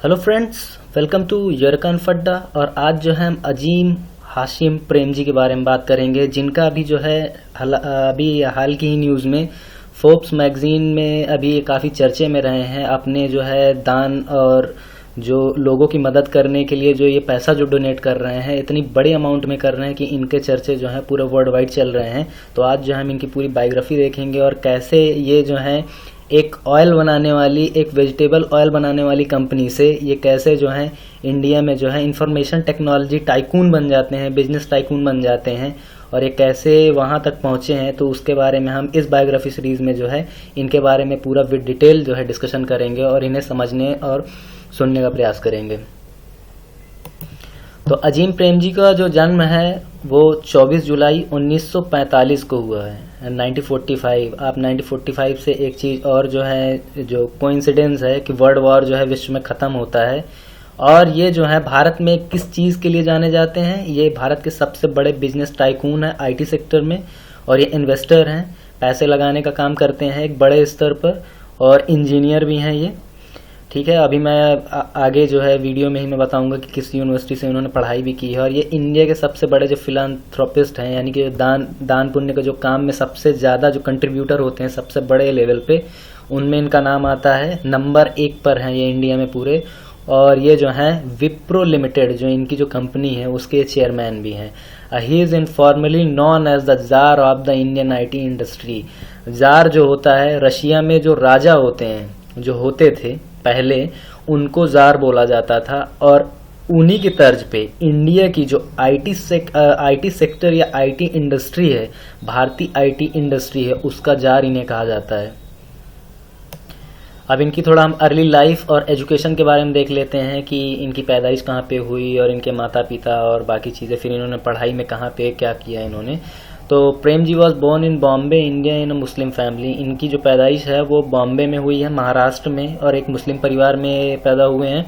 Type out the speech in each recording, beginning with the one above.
Hello friends, welcome to यरकान फड्डा। और आज जो है हम अजीम हाशिम प्रेमजी के बारे में बात करेंगे, जिनका अभी जो है अभी हाल की ही न्यूज़ में फोर्ब्स मैगजीन में अभी काफ़ी चर्चे में रहे हैं। अपने जो है दान और जो लोगों की मदद करने के लिए जो ये पैसा जो डोनेट कर रहे हैं, इतनी बड़ी अमाउंट में कर रहे हैं कि इनके चर्चे जो हैं पूरे वर्ल्ड वाइड चल रहे हैं। तो आज जो हम इनकी पूरी बायोग्राफी देखेंगे और कैसे ये जो है एक ऑयल बनाने वाली, एक वेजिटेबल ऑयल बनाने वाली कंपनी से ये कैसे जो है इंडिया में जो है इंफॉर्मेशन टेक्नोलॉजी टाइकून बन जाते हैं, बिजनेस टाइकून बन जाते हैं, और ये कैसे वहाँ तक पहुँचे हैं। तो उसके बारे में हम इस बायोग्राफी सीरीज़ में जो है इनके बारे में पूरा विद डिटेल जो है डिस्कशन करेंगे और इन्हें समझने और सुनने का प्रयास करेंगे। तो अजीम प्रेमजी का जो जन्म है वो 24 जुलाई 1945 को हुआ है, 1945। आप 1945 से एक चीज़ और जो है जो कोइंसिडेंस है कि वर्ल्ड वॉर जो है विश्व में ख़त्म होता है। और ये जो है भारत में किस चीज़ के लिए जाने जाते हैं, ये भारत के सबसे बड़े बिजनेस टाइकून है आईटी सेक्टर में, और ये इन्वेस्टर हैं, पैसे लगाने का काम करते हैं एक बड़े स्तर पर, और इंजीनियर भी हैं ये। ठीक है, अभी मैं आगे जो है वीडियो में ही मैं बताऊंगा कि किस यूनिवर्सिटी से उन्होंने पढ़ाई भी की है। और ये इंडिया के सबसे बड़े जो फिलांथ्रोपिस्ट हैं, यानी कि दान पुण्य का जो काम में सबसे ज़्यादा जो कंट्रीब्यूटर होते हैं सबसे बड़े लेवल पे, उनमें इनका नाम आता है। नंबर 1 पर हैं ये इंडिया में पूरे। और ये जो हैं विप्रो लिमिटेड जो इनकी जो कंपनी है उसके चेयरमैन भी हैं। He is informally known as the czar of the Indian IT industry. Czar जो होता है, रशिया में जो राजा होते हैं, जो होते थे पहले, उनको जार बोला जाता था। और उन्हीं की तर्ज पे इंडिया की जो आईटी सेक्टर या आईटी इंडस्ट्री है, भारतीय आईटी इंडस्ट्री है, उसका जार इन्हें कहा जाता है। अब इनकी थोड़ा हम अर्ली लाइफ और एजुकेशन के बारे में देख लेते हैं कि इनकी पैदाइश कहाँ पे हुई और इनके माता पिता और बाकी चीज़ें, फिर इन्होंने पढ़ाई में कहाँ पे क्या किया इन्होंने। तो Premji was born in Bombay, India, in a Muslim family. इनकी जो पैदाइश है वो बॉम्बे में हुई है, महाराष्ट्र में, और एक मुस्लिम परिवार में पैदा हुए हैं।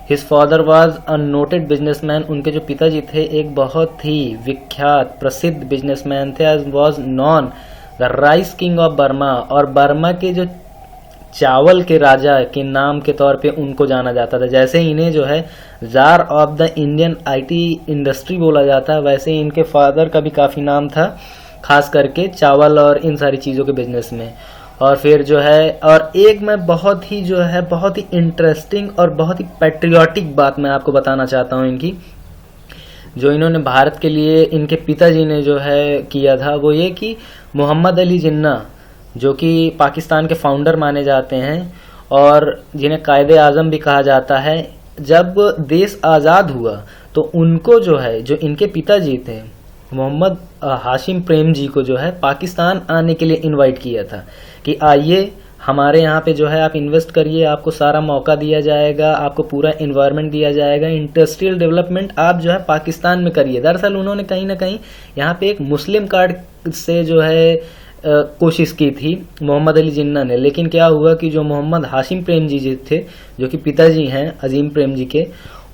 His father was a noted businessman. उनके जो पिताजी थे एक बहुत ही विख्यात प्रसिद्ध बिजनेसमैन थे, he was known the rice king of Burma. और बर्मा के जो चावल के राजा के नाम के तौर पे उनको जाना जाता था। जैसे इन्हें जो है jar of the Indian IT industry बोला जाता है, वैसे ही इनके फादर का भी काफ़ी नाम था, खास करके चावल और इन सारी चीज़ों के बिजनेस में। और फिर जो है, और एक मैं बहुत ही जो है बहुत ही इंटरेस्टिंग और बहुत ही पैट्रियाटिक बात मैं आपको बताना चाहता हूँ इनकी, जो इन्होंने भारत के लिए इनके पिताजी ने जो है किया था, वो ये कि मोहम्मद अली जिन्ना, जो कि पाकिस्तान के फाउंडर माने जाते हैं और जिन्हें कायदे आज़म भी कहा जाता है, जब देश आज़ाद हुआ तो उनको जो है, जो इनके पिताजी थे मोहम्मद हाशिम प्रेमजी को जो है पाकिस्तान आने के लिए इनवाइट किया था कि आइए हमारे यहाँ पे जो है आप इन्वेस्ट करिए, आपको सारा मौका दिया जाएगा, आपको पूरा इन्वायरमेंट दिया जाएगा, इंडस्ट्रियल डेवलपमेंट आप जो है पाकिस्तान में करिए। दरअसल उन्होंने कहीं ना कहीं यहाँ पे एक मुस्लिम कार्ड से जो है कोशिश की थी मोहम्मद अली जिन्ना ने। लेकिन क्या हुआ कि जो मोहम्मद हाशिम प्रेमजी जी थे, जो कि पिताजी हैं अजीम प्रेमजी के,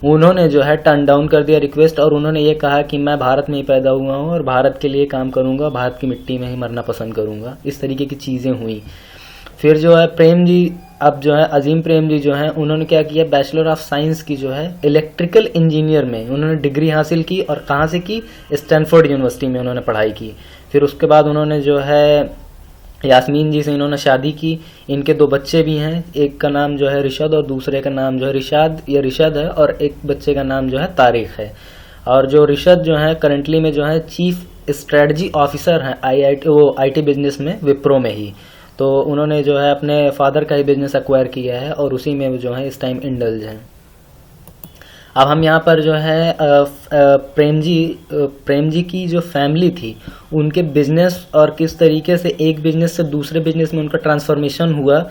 उन्होंने जो है टर्न डाउन कर दिया रिक्वेस्ट, और उन्होंने ये कहा कि मैं भारत में ही पैदा हुआ हूँ और भारत के लिए काम करूँगा, भारत की मिट्टी में ही मरना पसंद करूँगा। इस तरीके की चीज़ें हुई। फिर जो है प्रेमजी, अब जो है अजीम प्रेमजी जो है उन्होंने क्या किया, बैचलर ऑफ साइंस की जो है इलेक्ट्रिकल इंजीनियर में उन्होंने डिग्री हासिल की। और कहाँ से की, स्टैनफोर्ड यूनिवर्सिटी में उन्होंने पढ़ाई की। फिर उसके बाद उन्होंने जो है यास्मीन जी से इन्होंने शादी की। इनके 2 बच्चे भी हैं, एक का नाम जो है रिशद और दूसरे का नाम जो है रिशद है, और एक बच्चे का नाम जो है तारिक है। और जो रिशद जो है करंटली में जो है चीफ स्ट्रेटजी ऑफिसर हैं आईटी बिजनेस में, विप्रो में ही। तो उन्होंने जो है अपने फादर का ही बिजनेस एक्वायर किया है और उसी में जो है इस टाइम इंडल्ज हैं। अब हम यहाँ पर जो है प्रेमजी की जो फैमिली थी, उनके बिजनेस और किस तरीके से एक बिजनेस से दूसरे बिजनेस में उनका ट्रांसफॉर्मेशन हुआ,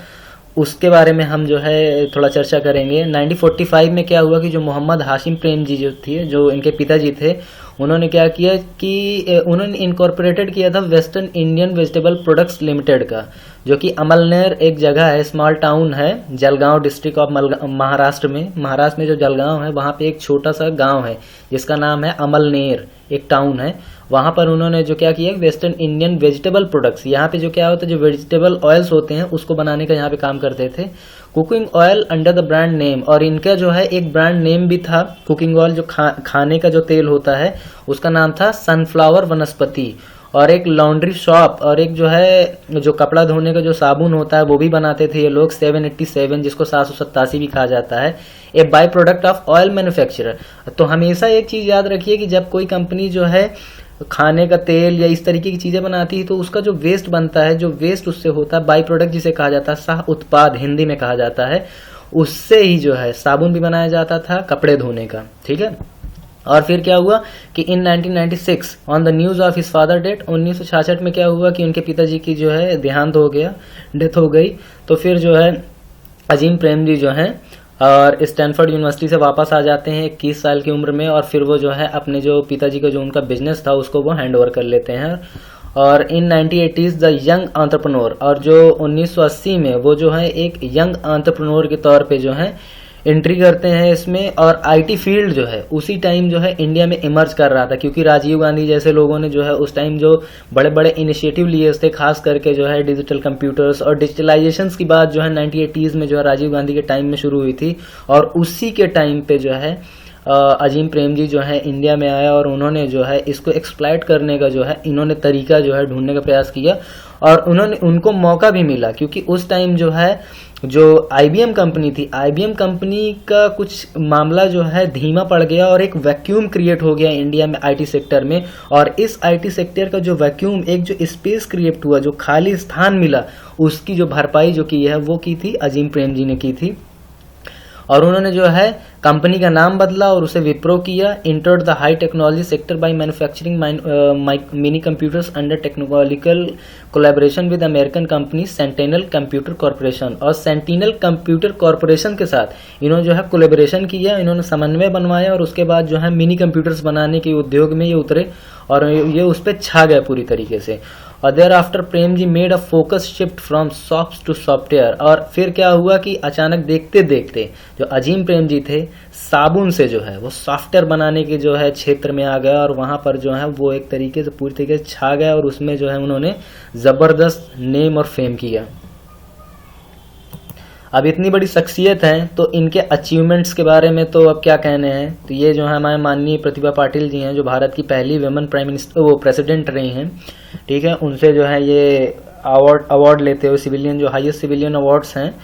उसके बारे में हम जो है थोड़ा चर्चा करेंगे। 1945 में क्या हुआ कि जो मोहम्मद हाशिम प्रेमजी जो थे, जो इनके पिताजी थे, उन्होंने क्या किया कि उन्होंने इनकॉर्पोरेटेड किया था western Indian vegetable products limited का, जो कि अमलनेर एक जगह है, स्मॉल टाउन है, जलगांव डिस्ट्रिक्ट ऑफ महाराष्ट्र में जो जलगांव है वहाँ पे एक छोटा सा गांव है जिसका नाम है अमलनेर, एक टाउन है। वहाँ पर उन्होंने जो क्या किया, वेस्टर्न इंडियन वेजिटेबल प्रोडक्ट्स, यहाँ पे जो क्या होता है, जो वेजिटेबल ऑयल्स होते हैं उसको बनाने का यहाँ पे काम करते थे। Cooking oil under the brand name, और इनका जो है एक ब्रांड नेम भी था कुकिंग ऑयल, जो खाने का जो तेल होता है उसका नाम था सनफ्लावर वनस्पति। और एक लॉन्ड्री शॉप और एक जो है जो कपड़ा धोने का जो साबुन होता है वो भी बनाते थे ये लोग, 787 जिसको 787 भी कहा जाता है, a by product of oil manufacturer. तो हमेशा एक चीज याद रखिए कि जब कोई कंपनी जो है खाने का तेल या इस तरीके की चीजें बनाती है तो उसका जो वेस्ट बनता है, जो वेस्ट उससे होता है, बाई प्रोडक्ट जिसे कहा जाता है, सह उत्पाद हिंदी में कहा जाता है, उससे ही जो है साबुन भी बनाया जाता था कपड़े धोने का। ठीक है। और फिर क्या हुआ कि इन 1996 on the news of his father death, 1966 में क्या हुआ कि उनके पिताजी की जो है देहांत हो गया, डेथ हो गई। तो फिर जो है अजीम प्रेमजी जो है और स्टैनफोर्ड यूनिवर्सिटी से वापस आ जाते हैं 21 साल की उम्र में, और फिर वो जो है अपने जो पिताजी का जो उनका बिजनेस था उसको वो हैंड ओवर कर लेते हैं। और इन 1980s द यंग एंटरप्रेन्योर, और जो 1980 में वो जो है एक यंग एंटरप्रेन्योर के तौर पे जो है एंट्री करते हैं इसमें। और आईटी फील्ड जो है उसी टाइम जो है इंडिया में इमर्ज कर रहा था, क्योंकि राजीव गांधी जैसे लोगों ने जो है उस टाइम जो बड़े बड़े इनिशिएटिव लिए थे, खास करके जो है डिजिटल कंप्यूटर्स और डिजिटलाइजेशन की बात जो है 1980s में जो है राजीव गांधी के टाइम में शुरू हुई थी। और उसी के टाइम पे जो है अजीम प्रेमजी जो है इंडिया में आया और उन्होंने जो है इसको एक्सप्लॉइट करने का जो है इन्होंने तरीका जो है ढूंढने का प्रयास किया, और उनको मौका भी मिला, क्योंकि उस टाइम जो है जो आईबीएम कंपनी थी, आईबीएम कंपनी का कुछ मामला जो है धीमा पड़ गया और एक वैक्यूम क्रिएट हो गया इंडिया में आईटी सेक्टर में। और इस आईटी सेक्टर का जो वैक्यूम, एक जो स्पेस क्रिएट हुआ, जो खाली स्थान मिला, उसकी जो भरपाई जो की है वो की थी अजीम प्रेमजी ने की थी। और उन्होंने जो है कंपनी का नाम बदला और उसे विप्रो किया। Entered the high technology sector bye manufacturing mini computers under technological collaboration with American company sentinel computer corporation. और सेंटिनल कंप्यूटर कॉर्पोरेशन के साथ इन्होंने जो है कोलैबोरेशन किया, इन्होंने समन्वय बनवाया और उसके बाद जो है मिनी कंप्यूटर्स बनाने के उद्योग में ये उतरे और ये उस पर छा गए पूरी तरीके से। और thereafter Premji made a focus shift from soft to software. और फिर क्या हुआ कि अचानक देखते देखते जो अजीम प्रेमजी थे साबुन से जो है वो सॉफ्टवेयर बनाने के जो है क्षेत्र में आ गया, और वहां पर जो है वो एक तरीके से पूरी तरीके से छा गया और उसमें जो है उन्होंने जबरदस्त नेम और फेम किया। अब इतनी बड़ी शख्सियत है तो इनके अचीवमेंट्स के बारे में तो अब क्या कहने हैं। तो ये जो है हमारे माननीय प्रतिभा पाटिल जी हैं, जो भारत की पहली वुमेन प्राइम मिनिस्टर वो प्रेसिडेंट रही हैं। ठीक है, उनसे जो है ये अवार्ड लेते हुए सिविलियन जो हाईएस्ट सिविलियन अवार्ड्स हैं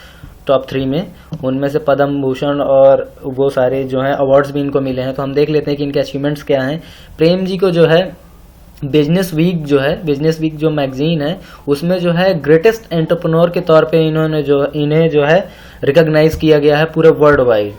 टॉप 3 में, उनमें से पद्म भूषण और वो सारे जो है अवार्ड्स भी इनको मिले हैं। तो हम देख लेते हैं कि इनके अचीवमेंट्स क्या हैं। प्रेम जी को जो है बिजनेस वीक जो मैगजीन है उसमें जो है ग्रेटेस्ट एंटरप्रेन्योर के तौर पे इन्हें जो है रिकॉग्नाइज किया गया है पूरे world wide.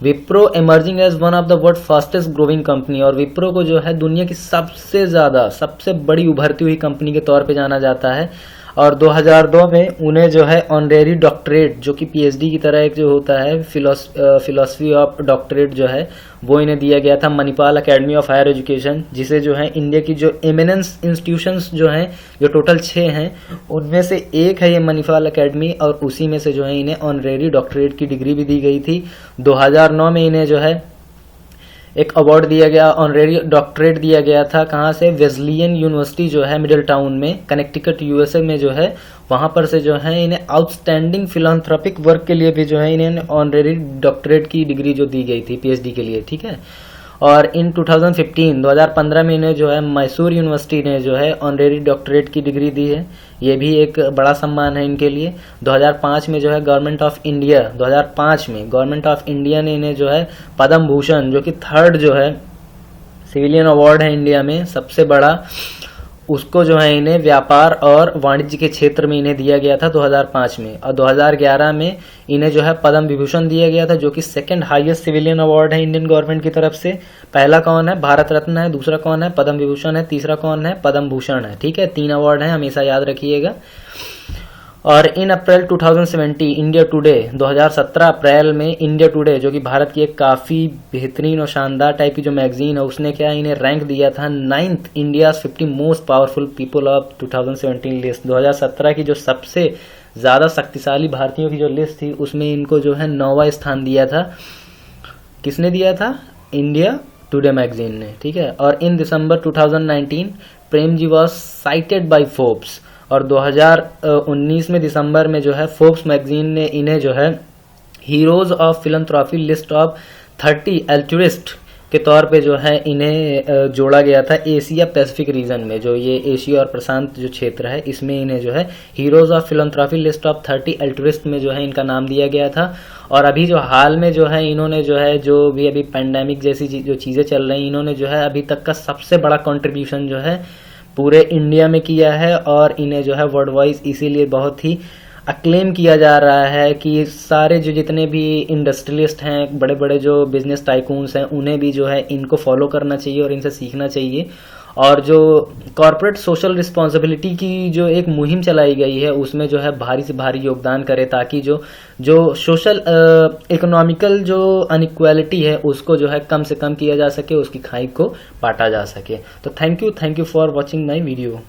Wipro emerging as one of the world fastest growing company, और विप्रो को जो है दुनिया की सबसे बड़ी उभरती हुई कंपनी के तौर पे जाना जाता है। और 2002 में उन्हें जो है ऑनरेरी डॉक्टरेट, जो कि पीएचडी की तरह एक जो होता है फिलोसफी ऑफ डॉक्टरेट जो है वो इन्हें दिया गया था Manipal academy of higher education, जिसे जो है इंडिया की जो एमिनेंस इंस्टीट्यूशंस जो हैं जो टोटल 6 हैं उनमें से एक है ये मणिपाल एकेडमी, और उसी में से जो है इन्हें ऑनरेरी डॉक्टरेट की डिग्री भी दी गई थी। 2009 में इन्हें जो है एक अवार्ड दिया गया, ऑनरेरी डॉक्टरेट दिया गया था। कहाँ से? वेस्लियन यूनिवर्सिटी जो है मिडिल टाउन में कनेक्टिकट यूएसए में जो है, वहां पर से जो है इन्हें आउटस्टैंडिंग फिलांथ्रोपिक वर्क के लिए भी जो है इन्हें ऑनरेरी डॉक्टरेट की डिग्री जो दी गई थी पीएचडी के लिए। ठीक है, और इन 2015 में इन्हें जो है मैसूर यूनिवर्सिटी ने जो है ऑनरेरी डॉक्टरेट की डिग्री दी है। ये भी एक बड़ा सम्मान है इनके लिए। 2005 में जो है गवर्नमेंट ऑफ इंडिया ने इन्हें जो है पद्म भूषण, जो कि 3rd जो है सिविलियन अवार्ड है इंडिया में सबसे बड़ा, उसको जो है इन्हें व्यापार और वाणिज्य के क्षेत्र में इन्हें दिया गया था 2005 में। और 2011 में इन्हें जो है पद्म विभूषण दिया गया था, जो कि 2nd हाईएस्ट सिविलियन अवार्ड है इंडियन गवर्नमेंट की तरफ से। पहला कौन है? भारत रत्न है, दूसरा कौन है? पद्म विभूषण है, तीसरा कौन है? पद्म भूषण है। ठीक है, 3 अवार्ड है, हमेशा याद रखिएगा। और इन अप्रैल 2017 इंडिया टुडे 2017 अप्रैल में इंडिया टुडे, जो कि भारत की एक काफी बेहतरीन और शानदार टाइप की जो मैगजीन है, उसने क्या इन्हें रैंक दिया था 9th India's 50 most powerful people of 2017 list. 2017 की जो सबसे ज्यादा शक्तिशाली भारतीयों की जो लिस्ट थी उसमें इनको जो है 9वां स्थान दिया था। किसने दिया था? इंडिया टुडे मैगजीन ने। ठीक है, और इन दिसंबर 2019 Prem ji was cited bye Forbes, और 2019 में दिसंबर में जो है फोर्ब्स मैगजीन ने इन्हें जो है heroes of philanthropy list of 30 altruist के तौर पे जो है इन्हें जोड़ा गया था एशिया पैसिफिक रीजन में। जो ये एशिया और प्रशांत जो क्षेत्र है इसमें इन्हें जो है heroes of philanthropy list of 30 altruist में जो है इनका नाम दिया गया था। और अभी जो हाल में जो है इन्होंने जो है जो भी अभी पैंडेमिक जैसी जो चीज़ें चल रही, इन्होंने जो है अभी तक का सबसे बड़ा कंट्रीब्यूशन जो है पूरे इंडिया में किया है। और इन्हें जो है वर्ल्ड वाइज इसीलिए बहुत ही अक्लेम किया जा रहा है कि सारे जो जितने भी इंडस्ट्रियलिस्ट हैं, बड़े बड़े जो बिजनेस टाइकून्स हैं, उन्हें भी जो है इनको फॉलो करना चाहिए और इनसे सीखना चाहिए। और जो कॉर्पोरेट सोशल रिस्पॉन्सिबिलिटी की जो एक मुहिम चलाई गई है उसमें जो है भारी से भारी योगदान करे, ताकि जो सोशल इकोनॉमिकल जो अनइक्वालिटी है उसको जो है कम से कम किया जा सके, उसकी खाई को बांटा जा सके। तो thank you for watching my video.